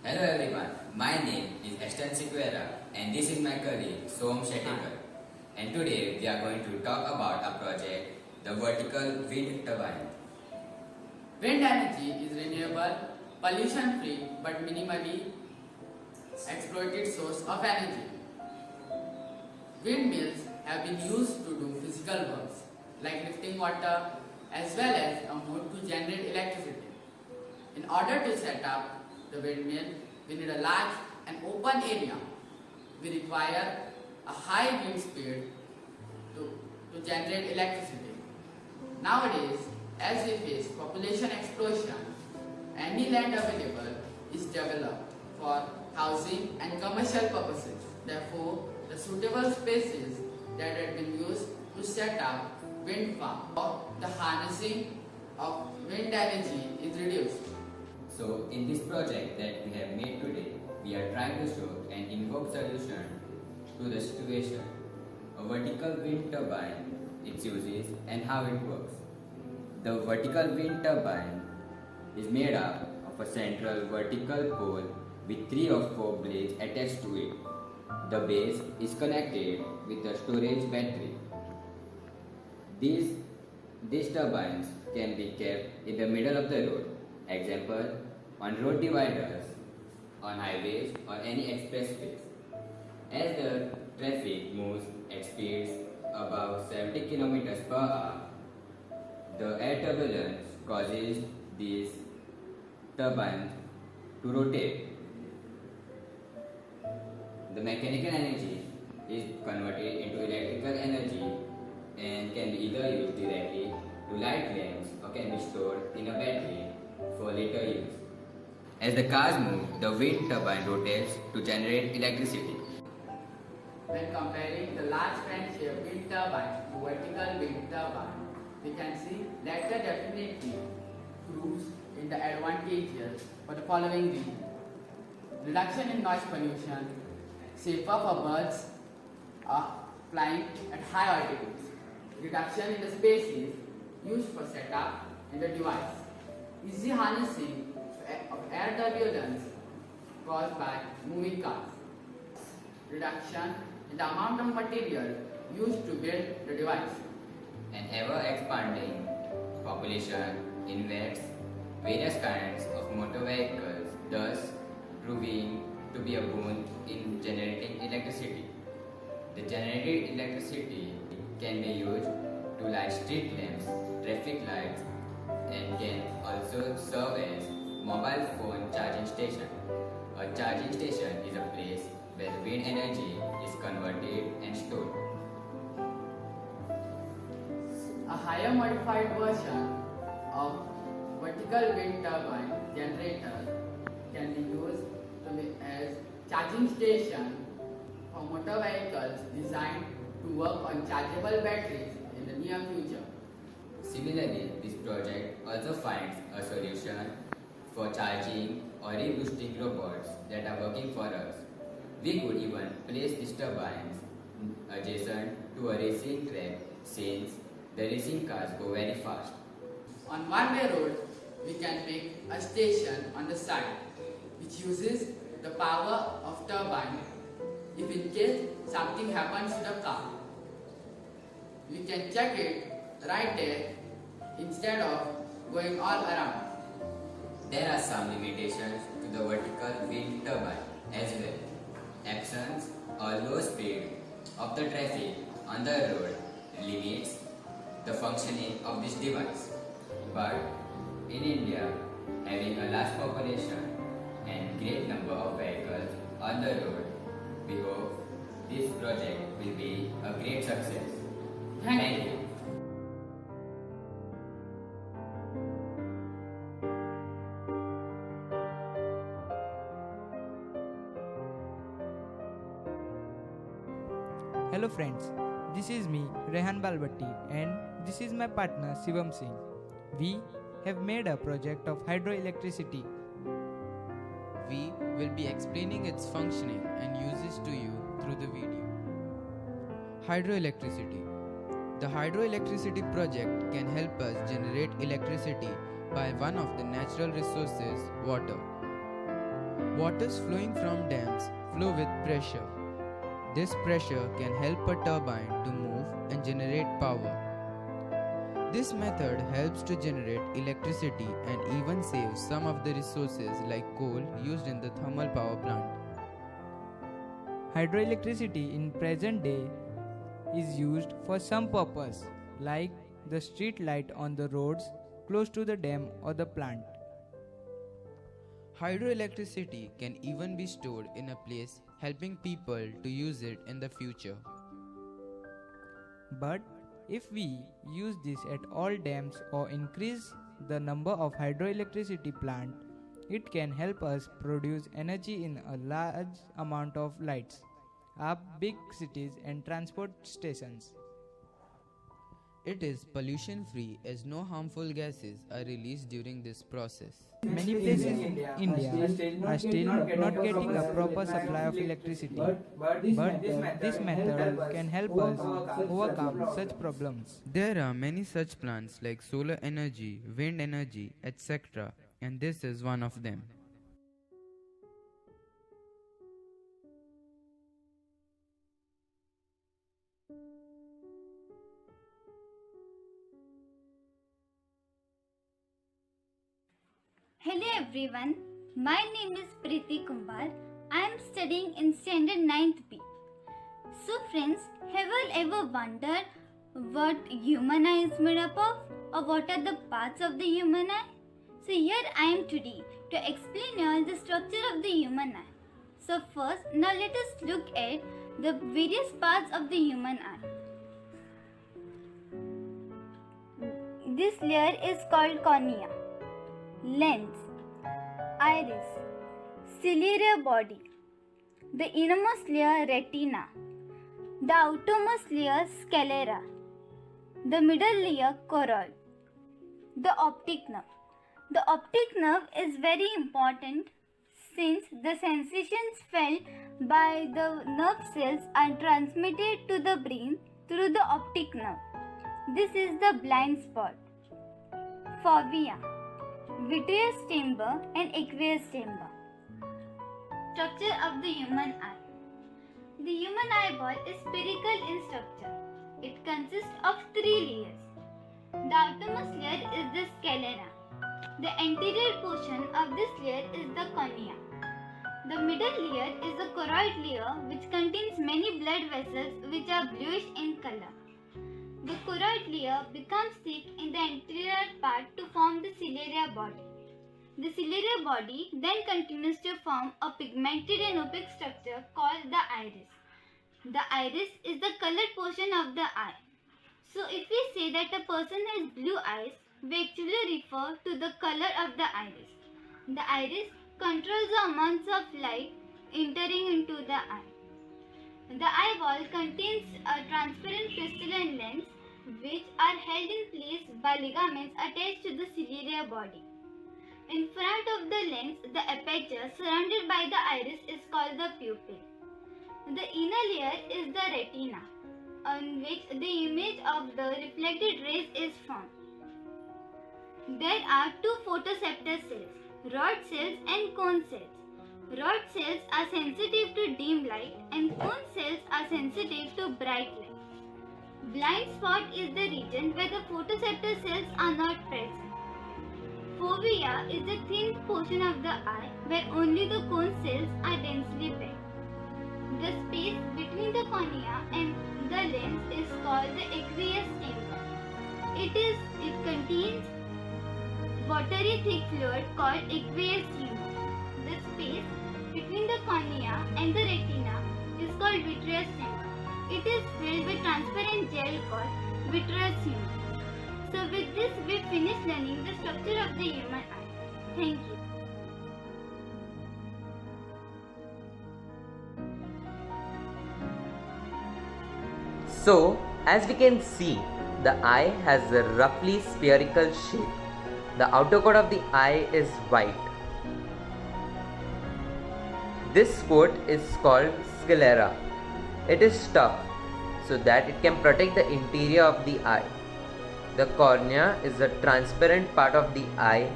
Hello everyone, my name is Ashton Sequeira and this is my colleague Som Shettikar. And today we are going to talk about a project, the vertical wind turbine. Wind energy is renewable, pollution-free but minimally exploited source of energy. Windmills have been used to do physical works like lifting water as well as a mode to generate electricity. In order to set up the windmill, we need a large and open area. We require a high wind speed to generate electricity. Nowadays, as we face population explosion, any land available is developed for housing and commercial purposes. Therefore, the suitable spaces that have been used to set up wind farm or the harnessing of wind energy is reduced. So in this project that we have made today, we are trying to show an invoke solution to the situation. A vertical wind turbine, its uses and how it works. The vertical wind turbine is made up of a central vertical pole with 3 or 4 blades attached to it. The base is connected with a storage battery. These turbines can be kept in the middle of the road. Example, on road dividers, on highways or any expressways. As the traffic moves at speeds above 70 km per hour, the air turbulence causes these turbines to rotate. The mechanical energy is converted into electrical energy and can be either used directly to light lamps or can be stored in a battery for later use. As the cars move, the wind turbine rotates to generate electricity. When comparing the large fan-shaped wind turbine to vertical wind turbine, we can see that there definitely proves in the advantages for the following reason. Reduction in noise pollution, safer for birds flying at high altitudes, reduction in the spaces used for setup in the device, easy harnessing of air turbulence caused by moving cars, reduction in the amount of material used to build the device. An ever-expanding population invades various kinds of motor vehicles, thus proving to be a boon in generating electricity. The generated electricity can be used to light street lamps, traffic lights, and can also serve as mobile phone charging station. A charging station is a place where wind energy is converted and stored. A higher modified version of vertical wind turbine generator can be used as charging station for motor vehicles designed to work on chargeable batteries in the near future. Similarly, this project also finds a solution for charging or reboosting robots that are working for us. We could even place these turbines adjacent to a racing track since the racing cars go very fast. On one-way road, we can make a station on the side which uses the power of turbine. If in case something happens to the car, we can check it right there instead of going all around. There are some limitations to the vertical wind turbine as well. Absence or low speed of the traffic on the road limits the functioning of this device. But in India, having a large population and great number of vehicles on the road, we hope this project will be a great success. Thank you. Hello friends, this is me Rehan Balbatti and this is my partner Shivam Singh. We have made a project of hydroelectricity. We will be explaining its functioning and uses to you through the video. Hydroelectricity. The hydroelectricity project can help us generate electricity by one of the natural resources, water. Waters flowing from dams flow with pressure. This pressure can help a turbine to move and generate power. This method helps to generate electricity and even save some of the resources like coal used in the thermal power plant. Hydroelectricity in present day is used for some purpose, like the street light on the roads close to the dam or the plant. Hydroelectricity can even be stored in a place, helping people to use it in the future. But if we use this at all dams or increase the number of hydroelectricity plant, it can help us produce energy in a large amount of lights, up big cities and transport stations. It is pollution free as no harmful gases are released during this process. Many places in India are still not getting a proper supply of electricity, but this method can help us overcome such problems. There are many such plants like solar energy, wind energy, etc., and this is one of them. Hello everyone, my name is Preeti Kumar. I am studying in standard 9th B. So friends, have you ever wondered what human eye is made up of, or what are the parts of the human eye? So here I am today to explain you all the structure of the human eye. So first, now let us look at the various parts of the human eye. This layer is called cornea, lens, iris, ciliary body, the innermost layer retina, the outermost layer sclera, the middle layer choroid, the optic nerve. The optic nerve is very important since the sensations felt by the nerve cells are transmitted to the brain through the optic nerve. This is the blind spot. Fovea, vitreous chamber and aqueous chamber. Structure of the human eye. The human eyeball is spherical in structure. It consists of 3 layers. The outermost layer is the sclera. The anterior portion of this layer is the cornea. The middle layer is the choroid layer, which contains many blood vessels which are bluish in color. The choroid layer becomes thick in the anterior part to form the ciliary body. The ciliary body then continues to form a pigmented and opaque structure called the iris. The iris is the colored portion of the eye. So if we say that a person has blue eyes, we actually refer to the color of the iris. The iris controls the amounts of light entering into the eye. The eyeball contains a transparent crystalline lens which are held in place by ligaments attached to the ciliary body. In front of the lens, the aperture surrounded by the iris is called the pupil. The inner layer is the retina, on which the image of the reflected rays is formed. There are 2 photoreceptor cells, rod cells and cone cells. Rod cells are sensitive to dim light and cone cells are sensitive to bright light. Blind spot is the region where the photoreceptor cells are not present. Fovea is the thin portion of the eye where only the cone cells are densely packed. The space between the cornea and the lens is called the aqueous chamber. It contains watery thick fluid called aqueous humor. The space between the cornea and the retina is called vitreous chamber. It is filled with transparent gel called vitreous humor. So with this we finish learning the structure of the human eye. Thank you. So, as we can see, the eye has a roughly spherical shape. The outer coat of the eye is white. This coat is called sclera. It is tough so that it can protect the interior of the eye. The cornea is a transparent part of the eye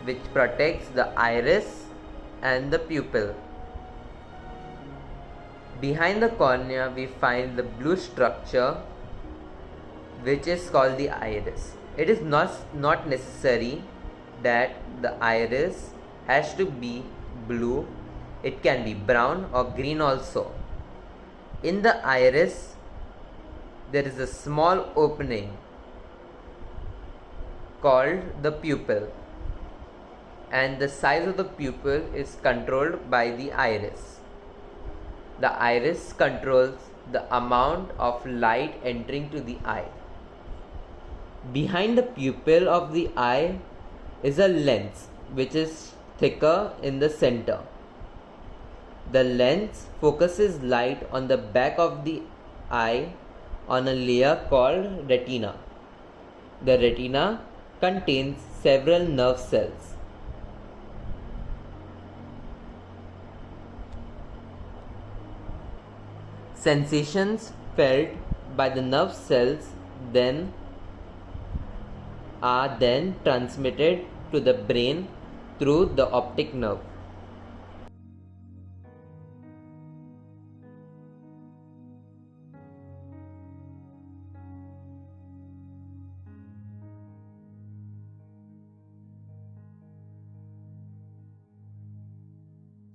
which protects the iris and the pupil. Behind the cornea, we find the blue structure, which is called the iris. It is not necessary that the iris has to be blue. It can be brown or green also. In the iris, there is a small opening called the pupil, and the size of the pupil is controlled by the iris. The iris controls the amount of light entering to the eye. Behind the pupil of the eye is a lens which is thicker in the center. The lens focuses light on the back of the eye on a layer called retina. The retina contains several nerve cells. Sensations felt by the nerve cells are then transmitted to the brain through the optic nerve.